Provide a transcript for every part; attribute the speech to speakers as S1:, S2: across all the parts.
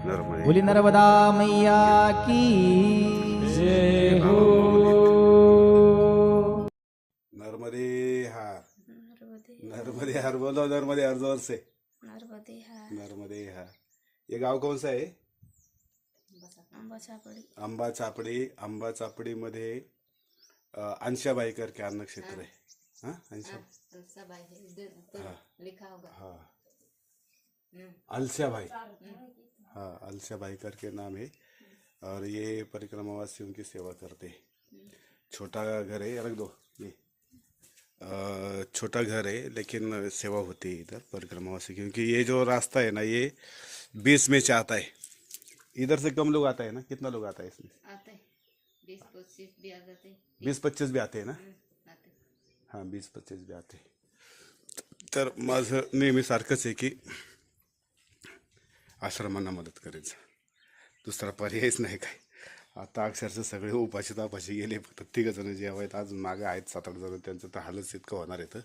S1: बोली नर्मदा मैया की जय हो।
S2: नर्मदे हार, नर्मदे हार बोलो, नर्मदे हार जोर से,
S3: नर्मदे हार।
S2: नर्मदे हार। ये गाव कौन सा है?
S3: आंबा छापड़ी।
S2: आंबा चापड़ी। आंबा चापड़ी मध्ये अंशाबाई करके अन्न क्षेत्र है। हाँ अंशाबाई
S3: लिखा होगा।
S2: हाँ अलशाबाई, हाँ अलशाबाई करके नाम है। और ये परिक्रमावासियों की सेवा करते हैं। छोटा घर है, रख दो ये। छोटा घर है लेकिन सेवा होती है इधर परिक्रमावासी, क्योंकि ये जो रास्ता है ना ये 20 में से आता है। इधर से कम लोग आता है ना, कितना लोग आता है इसमें?
S3: आते 20-25 भी आ जाते हैं।
S2: 20-25 भी आते हैं ना?
S3: आते।
S2: हाँ 20-25 भी आते हैं। तर माझं नेहमी सारखंच आहे की आश्रमांना मदत करायचं, दुसरा पर्यायच नाही काय। आता अक्षरशः सगळे उपाशी तापाशी गेले, फक्त 3 जण जे आहेत अजून मागे आहेत 7-8 जण, त्यांचं तर हालच इतकं होणार आहे।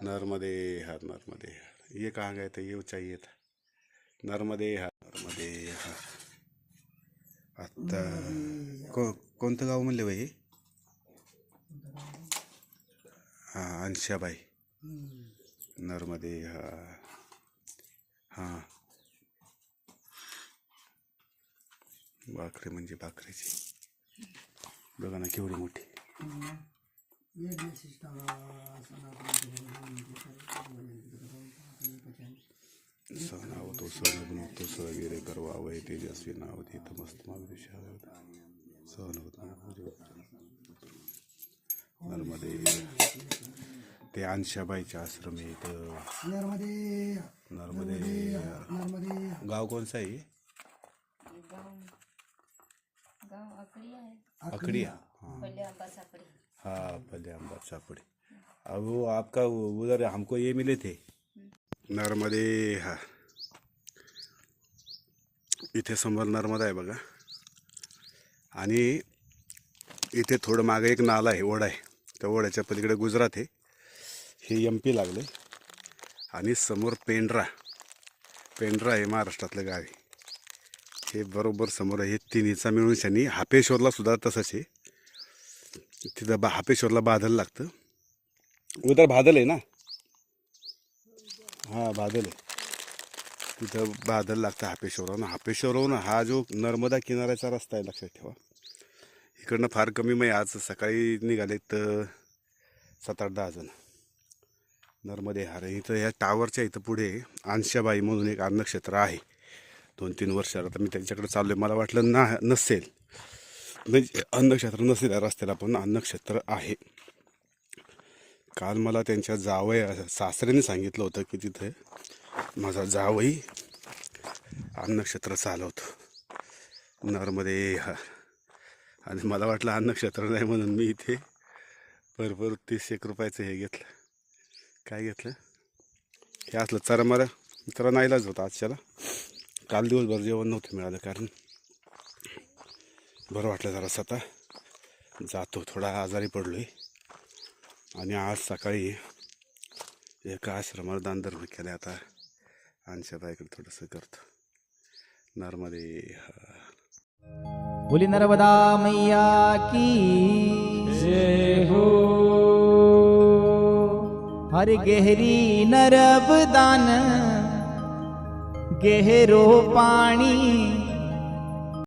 S2: नर्मदे हार, नर्मदे हार। ये कहाँ गए थे? ये चाहिए था। नर्मदे हार, नर्मदे हार। आता कोणतं गाव म्हणले बाई? हां अंशाबाई, नर्मदे हार। हां भाकरी म्हणजे भाकरीची बघा ना केवढी मोठी। सनावतो सनगुणतो सवीरे गर्वावय तेजस्वी नावधी तमस्तमागदिशा नर्मदे। ते अंशाबाईचे आश्रम आहे इथं। नर्मदे नर्मदे। गाव कोणचं आहे?
S3: गाँव अकड़िया है।
S2: अकड़िया, हाँ
S3: पल्ले आंबा छापड़ी।
S2: हाँ पल्ले आंबा छापड़ी। अब वो आपका उधर हमको ये मिले थे नर्मदे हा। इथे समोर नर्मदा आहे बघा, आणि इथे थोडं मागे एक नाला आहे, ओढा आहे। त्या ओढ्याच्या पलीकडे गुजरात आहे, हे MP लागले। आणि समोर पेंड्रा, पेंड्रा आहे महाराष्ट्रातलं गाव आहे। हे बरोबर समोर आहे। तिन्हीचा मिळून शनी हापेश्वरला सुद्धा तसंच आहे। तिथं हापेश्वरला बादल लागतं। उधर बादल आहे ना? हां बादल आहे, तिथं बादल लागतं हापेश्वरवरून। हापेश्वरवरून हा जो नर्मदा किनाऱ्याचा रस्ता आहे लक्षात ठेवा। इकडनं फार कमी मग आज सकाळी निघालेत 7-8-10 जण। नर्मदे हार इथं या टावरच्या इथं पुढे अंशाबाई म्हणून एक अन्नक्षेत्र आहे। 2-3 वर्षाला आता मी त्यांच्याकडे चाललो आहे। मला वाटलं नसेल, म्हणजे अन्नक्षेत्र नसेल या रस्त्याला, पण अन्नक्षेत्र आहे। काल मला त्यांच्या जावई सासऱ्याने सांगितलं होतं की तिथे माझा जावई अन्नक्षेत्र चालवतो नर्मदे हार। आणि मला वाटलं अन्नक्षेत्र नाही म्हणून मी इथे भरपूर 30-1 रुपयाचं हे घेतलं। काय घेतलं? हे असलं चरमारा तर नाईलाज होता आजच्याला। काल दिवसभर जेवण नव्हतं मिळालं, कारण बरं वाटलं जरासं। आता जातो, थोडा आजारी पडलो आहे। आणि आज सकाळी एका आश्रमाला दानधर्म केलं। आता अंशाबाईकडे थोडंसं करतो। नर्मदे हार।
S1: बोली नर्मदा मैया की जय हो। हर गहरी नर्मदान गहरो पानी